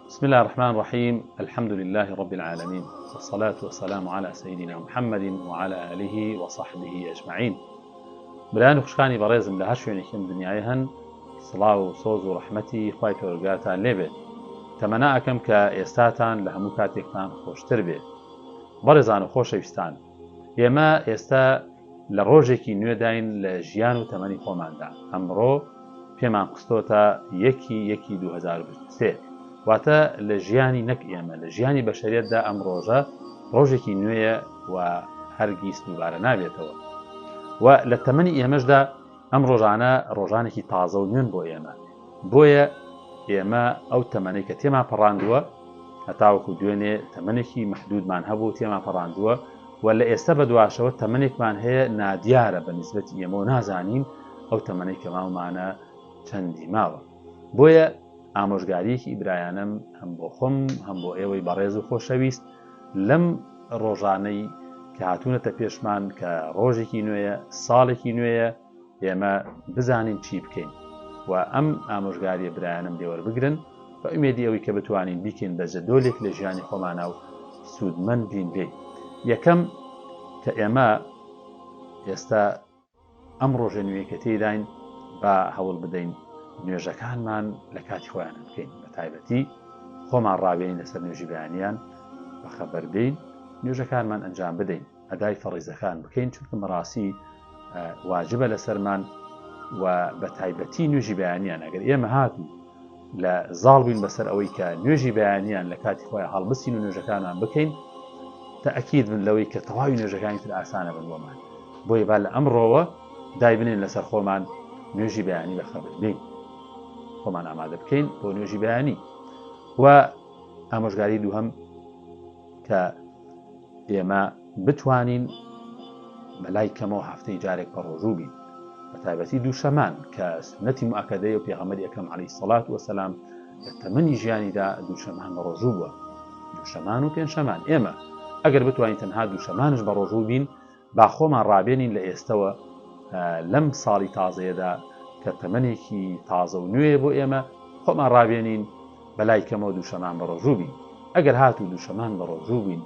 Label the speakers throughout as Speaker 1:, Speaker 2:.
Speaker 1: بسم الله الرحمن الرحيم. الحمد لله رب العالمين، والصلاة والسلام على سيدنا محمد وعلى آله وصحبه أجمعين. برایان خوشخانی بەڕێزم لە هەر شوێنێکم دنیای هەن، سڵاو و سۆز و ڕەحمەتی خوای پەروەردگارتان لێبێت. تەمەنا ئەکەم کە ئێستاتان لە هەموو کاتێکتان خۆشتر بێت. بەڕێزان و خۆشەویستان، ئێمە ئێستا لە ڕۆژێکی نوێداین لە ژیان و تەمەنی خۆماندا. ئەمڕۆ پێمان قستۆتە 1/1/2023، واتە لە ژیانی نەک ئێمە لە ژیانی بەشەریەتدا ئەم ڕۆژە ڕۆژێکی نوێیە و هەرگیز دووبارە نابێتەوە. و لە تەمەنی ئێمەشدا ئەم ڕۆژانە ڕۆژانێکی تازە و نوێن بۆ ئێمە. بۆیە ئێمە ئەو تەمەنەی کە تێمان پەڕاندووە هەتاوەکو دوێنێ تەمەنێکی محدودمان هەبوو تێمان پەڕاندووە، و لە ئێستا بەدواشەوە تەمەنێکمان هەیە نادیارە بە نیسبەتی ئێمە و نازانین ئەو تەمەنەی کە ماومانە چەندی ماوە. بۆیە ئامۆژگاریەکی برایانم هەم بۆ خۆم هەم بۆ ئێوەی بەڕێز و خۆشەویست لەم ڕۆژانەی کە هاتوونەتە پێشمان کە ڕۆژێکی نوێیە، ساڵێکی نوێیە، ئێمە بزانین چی بکەین و ئەم ئامۆژگاریە برایانم لێوەربگرن بە ئومێدی ئەوەی کە بتوانین بیکەین بە جەدۆلێک لە ژیانی خۆمانە و سوودمەند بین بێ. یەکەم کە ئێمە ئێستا ئەم ڕۆژە نوێی کە تێداین بە هەوڵ بدەین نوێژەکانمان لە کاتی خۆیان بکەین، بە تایبەتی خۆمان ڕابێنین لەسەر نوێژی بەیانیان، بەخەبەر بین نوێژەکانمان ئەنجام بدەین، ئەدای فەڕیزەکان بکەین، چونکە مەڕاستی واجبە لەسەرمان و بە تایبەتی نوێژی بەیانیان ئەگەر ئێمە هاتوو لە زاڵ بووین بەسەر ئەوەی کە نوێژی بەیانیان لە کاتی خۆیان هەڵبسین و نوێژەکانمان بکەین، تەئەکید بن لەوەی کە تەواوی نوێژەکانی تر ئاسانە بن بۆمان. بۆیە با لە ئەمڕۆوە دای بنین لەسەر خۆمان نوێژی بەیانی بەخەبەر بین، خۆمان ئامادە بکەین بۆ نوێژی بەیانی. و ئامۆژگاری دووهەم کە ئێمە بتوانین بەلای کەمەوە هەفتەی جارێک بە ڕۆژوو بین، بە تایبەتی دووشەمان کە سنەتی موئەکەدەیە و پێغەمبەری ئەکرەم عەلەیهی سەڵات وەسەلام لە تەمەنی ژیانیدا دووشەمان بە ڕۆژوو بووە، دووشەمان و پێنجشەمان. ئێمە ئەگەر بتوانین تەنها دووشەمانش بە ڕۆژوو بین، با خۆمان ڕابێنین لە ئێستەوە لەم ساڵی تازەیەدا کە تەمەنێکی تازە و نوێ بۆ ئێمە، خۆمان ڕابێنین بەلای کەمەوە دووشەمان بە ڕۆژوو بین. ئەگەر هاتوو دووشەمان بە ڕۆژوو بین،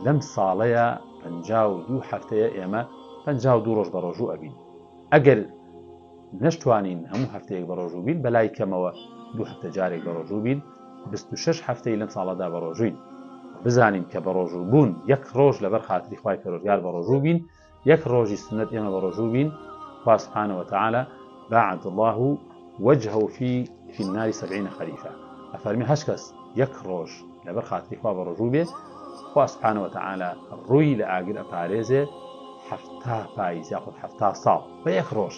Speaker 1: لەم ساڵەیە 52 هەفتەیە ئێمە 52 ڕۆژ بە ڕۆژوو ئەبین. ئەگەر نەشتوانین هەموو هەفتەیەک بە ڕۆژوو بین، بەلای کەمەوە 2 هەفتە جارێک بە ڕۆژوو بین، 26 هەفتەی لەم ساڵەدا بە ڕۆژووین. بزانین کە بە ڕۆژوو بوون یەک ڕۆژ لەبەر خاتری خوای پەروەردگار بە ڕۆژوو بین، یەک ڕۆژی سنەت ئێمە بە ڕۆژوو بین. خوا سبحانه وتعالى باعد الله وجهه في النار 70 خريفا. ئەفەرمی هەشت کەس یەک ڕۆژ لەبەر خاتری خوا بە ڕۆژوو بێ، خوا سبحانه وتعالى ڕووی لە ئاگر ئەپارێزێ 70 پاییز یاخود 70 ساڵ بە یەک ڕۆژ.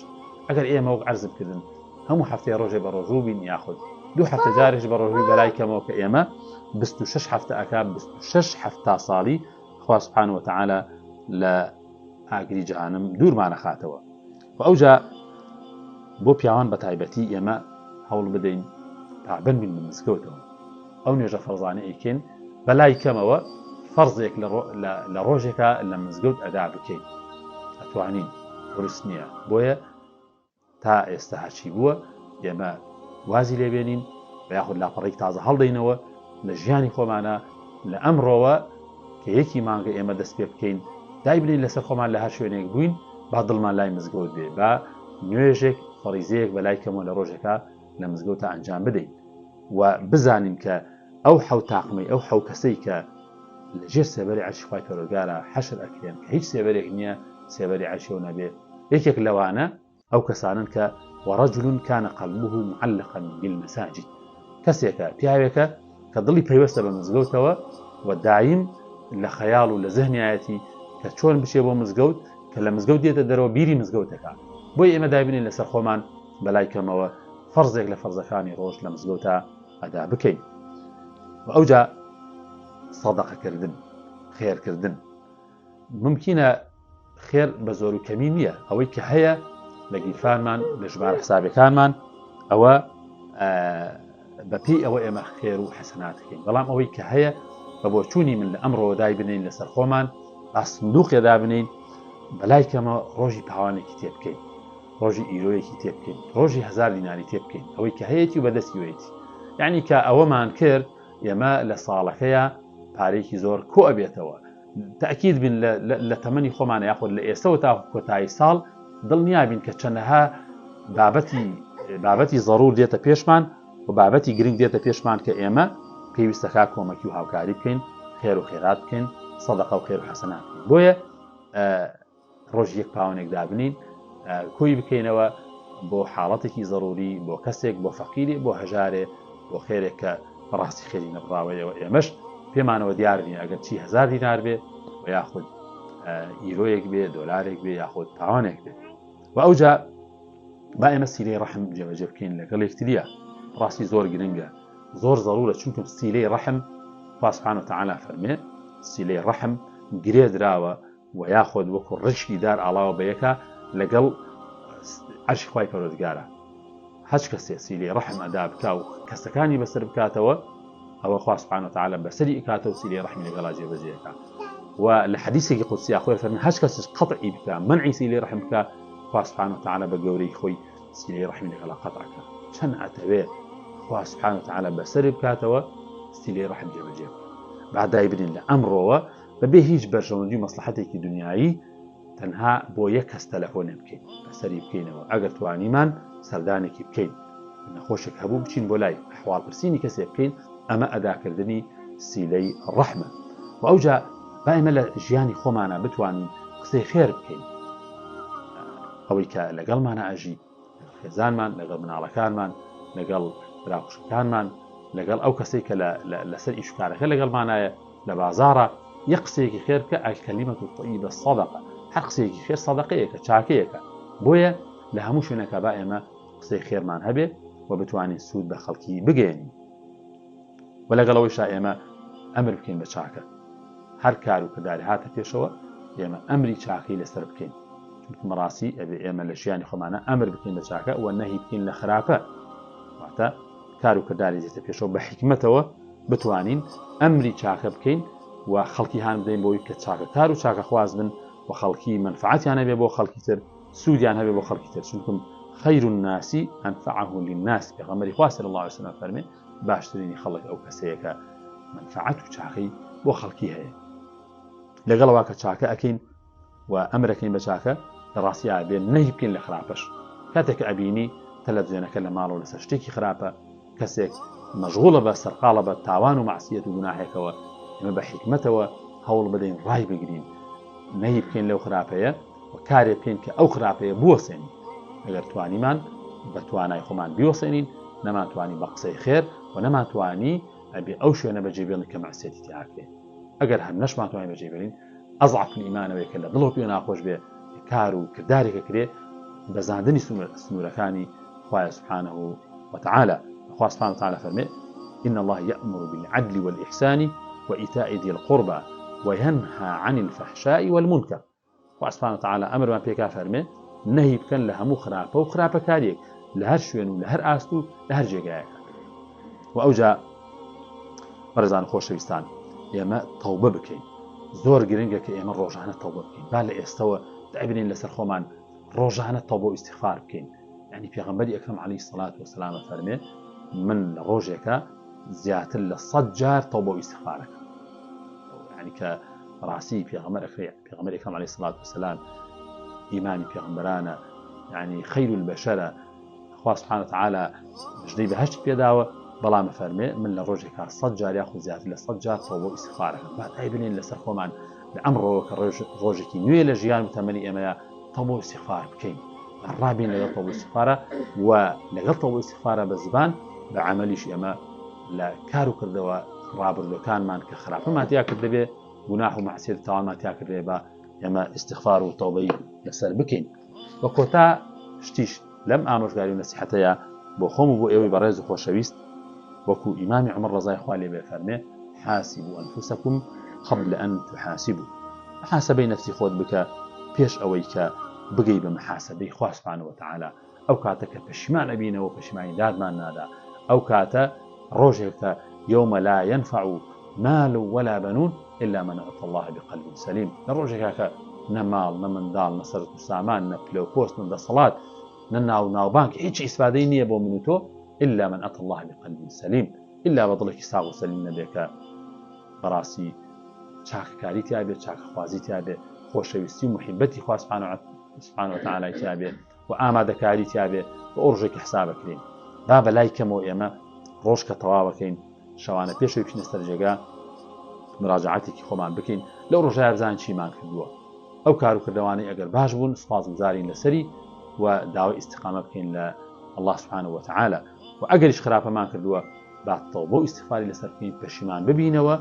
Speaker 1: ئەگەر ئێمە وەک عەرز بکردن هەموو هەفتەیە ڕۆژێ بە ڕۆژوو بین، یاخود 2 هەفتە جارێک بە ڕۆژووی بەلای کەمەوە، کە ئێمە 26 هەفتە ئەکا 26 هەفتە ساڵی خوا سبحانه وتعالى لە ئاگری جەهەنەم دوورمانە خاتەوە. و ئەوجا بۆ پیاوان بە تایبەتی ئێمە هەوڵ بدەین پابەند بین بە مزگەوتەوە. ئەو نوێژە فەرزانە ئەیکەین بەلای کەمەوە فەرزێک لە ڕۆژێکە لە مزگەوت ئەدا بکەین، ئەتوانین، ورس نییە. بۆیە تا ئێستا هەرچی بووە ئێمە وازی لێبێنین و یاخود لاپەڕێک تازە هەڵدەینەوە لە ژیانی خۆمانە لە ئەمڕۆوە کە یەکی مانگە ئێمە دەست پێ بکەین، دای بنین لەسەر خۆمان لە هەر شوێنێک بووین، با دڵمان لای مزگەوت بێ، با نوێژێک فەریزەیەک بەلای کەمەوە لە ڕۆژێکە لە مزگەوتە ئەنجام بدەین و بزانین کە ئەو حەوت تاقمەی ئەو حەوت کەسەی کە لەژێر سێبەری عەرشی خوای پەروەردگارە حەشر ئەکرێن، کە هیچ سێبەرێک نییە سێبەری عەرشیەوە نەبێ، یەکێک لەوانە ئەو کەسانن کە وەڕەجل کان قەلبه معلقا بالمەساجد، کەسێکە پیاوێکە کە دڵی پەیوەستە بە مزگەوتەوە و دایم لە خەیاڵ و لە زەهنیایەتی کە چۆن بچێ بۆ مزگەوت، کە لە مزگەوت دێتە دەرەوە بیری مزگەوتەکە. بۆی ئێمە دابنین لەسەر خۆمان بەلای کەمەوە فەرزێک لە فەرزەکانی ڕۆژ لە مزگەوتە ئەدا بکەین. و ئەوجا سەدەقەکردن، خێرکردن، ممکنە خێر بە زۆر و کەمی نییە، ئەوەی کە هەیە لە گیرفانمان لە ژمارە حسابەکانمان ئەوە بەپێی ئەوە ئێمە خێر و حەسەناتەکەین. بەڵام ئەوەی کە هەیە بە بۆچوونی من لە ئەمڕۆ دای بنین لەسەر خۆمان، با سندوقێدا بنین بەلای کەمە ڕۆژی پاوانێکی تێ بکەین، ڕۆژی ئیرۆیەکی تێ بکەین، ڕۆژی 1000 دیناری تێ بکەین، ئەوەی کە هەیەی و بەدەستی وێتی. یعنی کە ئەوەمان کرد ئێمە لە ساڵەکەیە پارێکی زۆر کۆ ئەبێتەوە. تأکید بن لە تەمەنی خۆمانە یاخود لە ئێستەوە تا کۆتایی ساڵ دڵنیابین کە چەندەها بابەتی ضرور دێتە پێشمان و بابەتی گرنگ دێتە پێشمان کە ئێمە پێویستەکە کۆمەکی و هاوکاری بکەین، خێر و خێرات بکەین، سەدەقە و خێر و حەسەنات بکەین. بۆیە ڕۆژ یەک پاوانێک دابنین، کۆی بکەینەوە بۆ حاڵەتێکی ضروری، بۆ کەسێک، بۆ فەقیری، بۆ هەژارێ، بۆ خێرێک کە بەڕاستی خێری نەبڕاوەیەوە. ئێمەش پێمانەوە دیاربین ئەگەر چی 1000 دینار بێ و یاخود ئیرۆیەک بێ، دۆلارێک بێ، یاخود پاوانێک بێ. و ئەوجا با ئێمە سیلەی ڕەحم جێبەجێ بکەین لەگەڵ یەکتریە. ڕاستی زۆر گرنگە، زۆر ضرورە، چونکە سیلەی ڕەحم خوا سوبحانە وتەعالا فەرمێ سیلەی ڕەحم گرێ دراوە و یاخود وەکو ڕشکی دار ئاڵاوە بە یەکە لەگەڵ عەرشی خوای پەروەردگارە. هەچ کەسێ سیلەی ڕەحم ئەدا بکا و کەسەکانی بەسەر بکاتەوە، ئەوە خوا سوبحانە وتەعالا بەسەری ئەکاتەوە و سیلەی ڕەحمی لەگەڵا جێبەجێەکە. و لە حەدیثێکی قودسیە خۆی فەرمێ هەچ کەسش قەطعی بکا، منعی سیلەی ڕەحم بکا، خوا سوبحانە وتەعالا بە گەورەی خۆی سیلەی ڕەحمی لەگەڵا قەطعەکە. چەند ئەتەوێ خوا سوبحانە وتەعالا بەسەری بکاتەوە سیلەی ڕەحم جێبەجێ بکە. بعدای بنین لە ئەمڕۆوە بەبێ هیچ بەرژەوەندی و مەسلحەتێکی دنیایی تەنها بۆ یەک کەس تەلەفۆنێ بکەین، بەسەری بکەینەوە. ئەگەر توانیمان سەردانێکی بکەین، نەخۆشێک هەبوو بچین بۆ لای ئەحواڵپرسینی کەسێ بکەین، ئەمە ئەداکردنی سیلەی ڕەحمە. و ئەوجا با ئێمە لە ژیانی خۆمانە بتوانین قسەی خێر بکەین، ئەوەی کە لەگەڵمانە ئەژی، خێزانمان، لەگەڵ مناڵەکانمان، لەگەڵ براکوشەکانمان، لەگەڵ ئەو کەسێک کە لەسەر ئیشکارەکە لەگەڵمانایە لە بازاڕە، یەک قسەیەکی خێر بکە، ئەلکەلیمەت الطەیبە سەدەقە. هەر قسەیەکی خێر سەدەقەیەکە، چاکەیەکە. بۆیە لە هەموو شوێنەکە با ئێمە قسەی خێرمان هەبێ و بتوانین سوود بە خەڵکی بگەێنین. و لەگەڵەوەیشا ئێمە ئەمر بکەین بە چاکە. هەر کار و کرداری هاتە پێشەوە ئێمە ئەمری چاکەی لەسەر بکەین، چونکە مەڕاستی ئەبێ ئێمە لە ژیانی خۆمانە ئەمر بکەین بە چاکە و نەهی بکەین لە خراپە. واتە کار و کرداری دێتە پێشەوە بە حیکمەتەوە بتوانین ئەمری چاکە بکەین و خەڵکی هان بدەین بۆی کە چاکەکار و چاکەخواز بن و خەڵکی منفعەتیان هەبێ بۆ خەڵکی تر، سوودیان هەبێ بۆ خەڵکی تر. چونکە خەیر الناس ئەنفعهم للناس، پێغەمبەری خوا صلی الله علیه وسلم فەرمێ باشترینی خەڵک ئەو کەسەیە کە منفعەت و چاکەی بۆ خەڵکی هەیە. لەگەڵەوە کە چاکە ئەکەین و ئەمرەکەین بە چاکە، لە ڕاستیە بێ نەهی بکەین لە خراپەش. کاتێک ئەبینی تەلەڤیزیۆنەکە لە ماڵەوە لەسەر شتێکی خراپە، کەسێک مەشغوڵە بە سەرقاڵە بە تاوان و مەعسیەت و گوناهێکەوە، ئێمە بە حیکمەتەوە هەوڵ بدەین ڕای بگرین، نەهی بکەین لەو خراپەیە و کارێ بکەین کە ئەو خراپەیە بوەسێنین. ئەگەر توانیمان بە توانای خۆمان بیوەسێنین، نەماتوانی بە قسەی خێر و نەماتوانی ئەبێ ئەو شوێنە بەجێبێڵین کە مەعسیەتی تیاکرێ. ئەگەر هەر نەشماتوانی بەجێبێڵین، ئەضعف الئیمانەوەی کە لە دڵەوە پێ ناخۆش بێ کار و کردارێکە کرێ بە زاندنی سنوورەکانی خوای سبحانه وتعالى. خوا سبحانه وتعالى فەرمێ إن الله يأمر بالعدل والإحسان وإيتاء ذي القربى وينهى عن الفحشاء والمنكر. خوا سبحانه وتعالى أمرمان پێکا فەرمێ نەهی بکەن لە هەموو خراپە و خراپەکاریەک لە هەر شوێن و لە هەر ئاست و لە هەر جێگایەکە. و ئەوجا بەڕێزان خۆشەویستان، ئێمە تەوبە بکەین. زۆر گرنگە کە ئێمە ڕۆژانە تەوبە بکەین. با لە ئێستەوە دابنین لەسەر خۆمان ڕۆژانە تەوبە و ئیستیغفار بکەین. یعنی پێغەمبەری ئەکرەم عەلەیهی السەڵات وەسەلام فەرمێ من لە ڕۆژێکە زیاتر لە 100 جار تەوبە و ئیستیغفار ئەکەم. یعنی کە ڕاستی پێغەمبەر ئەکرەم عەلەیهی السەڵات وەسەلام ئیمامی پێغەمبەرانە، یعنی خەیر البەشەرە، خوا سبحانه وتعالى ژدەی بەهەشت پێداوە، بەڵام فەرمێ من لە ڕۆژێکە 100 جار یاخود زیاتر لە 100 جار تەوبە و ئیستیغفار ئەکەم. با دابنین لەسەر خۆمان لە ئەمڕۆوە کە ڕۆژێکی نوێ لە ژیان و تەمەنی ئێمەیە تەوبە و ئیستیغفار بکەین. ڕابین لەگەڵ تەوبە و استیغفارە و لەگەڵ تەوبە و استیغفارە بە زبان بە عەمەلیش ئێمە لە کار و کردەوە ڕابردووەکانمان کە خراپەمان تیا کرد دەبێ، گوناح و مەعسیەت و تاوانمان تیا کرد دەبێ، بە ئێمە استیغفار و تەوبەی لەسەر بکەین. وە کۆتا شتیش لەم ئامۆژگاری و نەسیحەتەیە بۆ خۆم و بۆ ئێوەی بەڕێز و خۆشەویست، وەکو ئیمامی عومەر ڕەزای خوا لێ بێ فەرمێ حاسبوا أنفسكم قبل أن تحاسبوا. محاسبەی نەفسی خۆت بکە پێش ئەوەی کە بگەی بە محاسبەی خوا سبحانه وتعالى. ئەو کاتە کە پەشیمان ئەبینەوە پەشیمانی دادمان نادا، ئەو کاتە ڕۆژێکە يوم لا ينفع مال ولا بنون إلا من أتى الله بقلب سليم. لە ڕۆژێکە کە نە ماڵ، نە منداڵ، نە سەرت و سامان، نە پلە و پۆست، نە دەسەڵات، نە ناو ناوبانک، هیچ ئیسفادەی نییە بۆ من و تۆ إلا من أتى الله بقلب سليم. إلا بەدڵێکی ساغ و سەلیم نەبێت کە بەڕاستی چاکەکاری تیا بێت، چاکەخوازی تیا بێت، خۆشەویستی و محیبەتی خوا سبحانه وتعالى تیا بێت و ئامادەکاری تیا بێت بە ئەو ڕۆژێکی حساب بکرێن. با بەلای کەمەوە ئێمە ڕۆژ کە تەواو بکەین شەوانە پێشەوەی بچینە سەر جێگا مراجعەتێکی خۆمان بکەین لەو ڕۆژەیە بزانین چیمان کردووە، ئەو کار و کردەوانەی ئەگەر باش بوون سوپاسگوزارین لەسەری و داوای ئیستیقامە بکەین لە الله سبحانه وتعالى، و ئەگەریش خراپەمان کردووە با تەوبە و ئیستیغفاری لەسەر بکەین، پەشیمان ببینەوە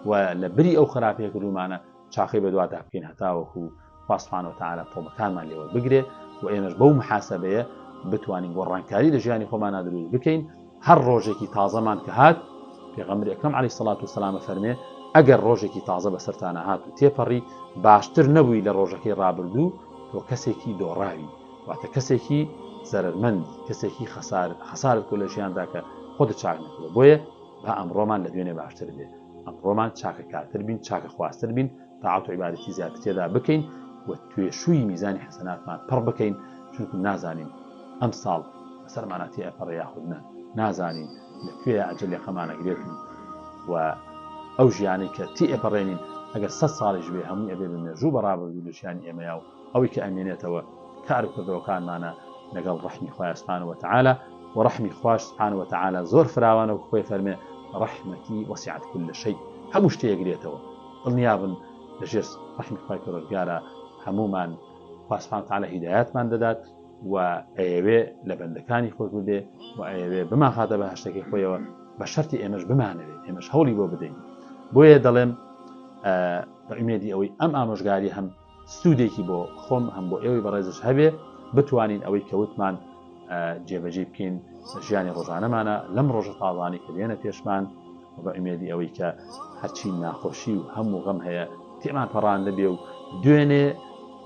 Speaker 1: و لە بری ئەو خراپەیە کردومانە چاقەی بەدووادا بکەین هەتاوەکو خوا سبحانه وتعالى تەوبەکانمان لێوە بگرێ و ئێمەش بەو محاسبەیە بتوانین گۆڕانکاری لە ژیانی خۆمانە دروست بکەین. هەر ڕۆژێکی تازەمان کە هات پێغەمبەری ئەکرەم عەلەیهی سەڵات وسەلام فەرمێ ئەگەر ڕۆژێکی تازە بەسەرتانە هات و تێپەڕی باشتر نەبووی لە ڕۆژەکەی ڕابردوو تۆ کەسێکی دۆڕاوی، واتە کەسێکی زەرمەند، کەسێکی خەسارت کە لە ژیاندا کە خۆت چاک نەکردووە. بۆیە با ئەمڕۆمان لە دوێنێ باشتر بێ، ئەمڕۆمان چاکەکارتر بین، چاکەخواستر بین، تاعات و عیبادەتی زیاتر تێدا بکەین و توێشووی میزانی حەسەناتمان پڕ بکەین، چونکە نازانین ئەم ساڵ بەسەرمانە تێ ئەپەڕێ یاخود نە، نازانین لەکوێ ئەجەلی خەمانەگرێتن و ئەو ژیانەی کە تی ئەپەڕێنین ئەگەر 100 ساڵیش بێ هەمووی ئەبێ بمێژوو بەڕابردوو لە ژیانی ئێمەیە و ئەوەی کە ئەمێنێتەوە کار کردەوەکانمانە لەگەڵ ڕەحمی خوای سبحانه وتعالى و ڕەحمی خوای سبحانه وتعالى زۆر فراوانە و خۆی فەرمێ ڕەحمەتی وەسعت كل شيء، هەموو شتێکگرێتەوە. دڵنیابن لەژێر ڕەحمی خوای پەروەردگارە هەمومان خوا سبحانه وتعالى هیدایەتمان دەدات و ئەیەوێ لە بەندەکانی خۆی ببێ و ئەیەوێ بماخاتە بە هەشتەکەی خۆیەوە بە شەرتی ئێمەش بمانەوێت، ئێمەش هەوڵی بۆ بدەین. بۆیە دەڵێم بە ئومێدی ئەوەی ئەم ئامۆژگاری هەم سوودێکی بۆ خۆم هەم بۆ ئێوەی بەڕێزش هەبێ بتوانین ئەوەی کەوتمان جێبەجێ بکەین ژیانی ڕۆژانەمانە لەم ڕۆژە تاڵانی کە دێنە پێشمان و بە ئومێدی ئەوەی کە هەرچی ناخۆشی و هەموو غەم هەیە تێمان پەڕان دەبێ و دوێنێ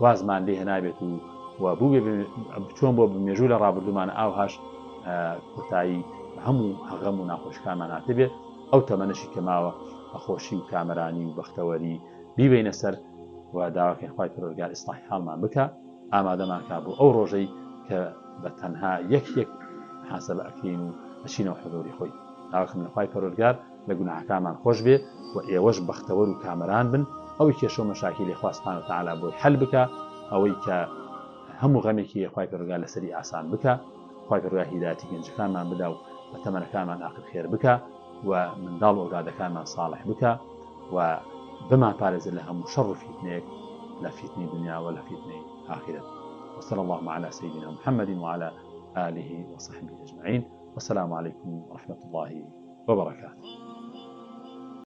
Speaker 1: وازمان لێ هێنابێت و بوو چۆن بۆ بمێژوو لە ڕابردوومانە ئاوهاش کۆتایی هەموو هەغەم و ناخۆشیەکانمان هاتبێ ئەو تەمەنەشی کە ماوە بەخۆشی و کامەرانی و بەختەوەری بیبینە سەر و داواکەی خوای پەروەردگار ئیسلاحی حاڵمان بکە، ئامادەمان کا بۆ ئەو ڕۆژەی کە بە تەنها یەک محاسبە ئەکەین و ئەچینەوە حضوری خۆی. داواکەم لە خوای پەروەردگار لە گوناحەکانمان خۆش بێ و ئێوەش بەختەوەر و کامەران بن، ئەوەی کێشە و مەشاکیلی خوا سبحانه وتعالى بۆی حەل بکە، ئەوەی کە هەموو غەمێکی خوای پەروەردگار لەسەری ئاسان بکە، خوای پەروەردگار هیدایەتی گەنجەکانمان بدا و بە تەمەنەکانمان عاقل خێر بکە و منداڵ و ئەولادەکانمان صالح بکە و بما پارێزە لە هەموو شەڕ و فیتنەیەک، لە فیتنەی دنیا و لە فیتنەی آخرەت. وصلى الله على سيدنا محمد وعلى آله وصحبه أجمعين، والسلام عليكم ورحمة الله وبركاته.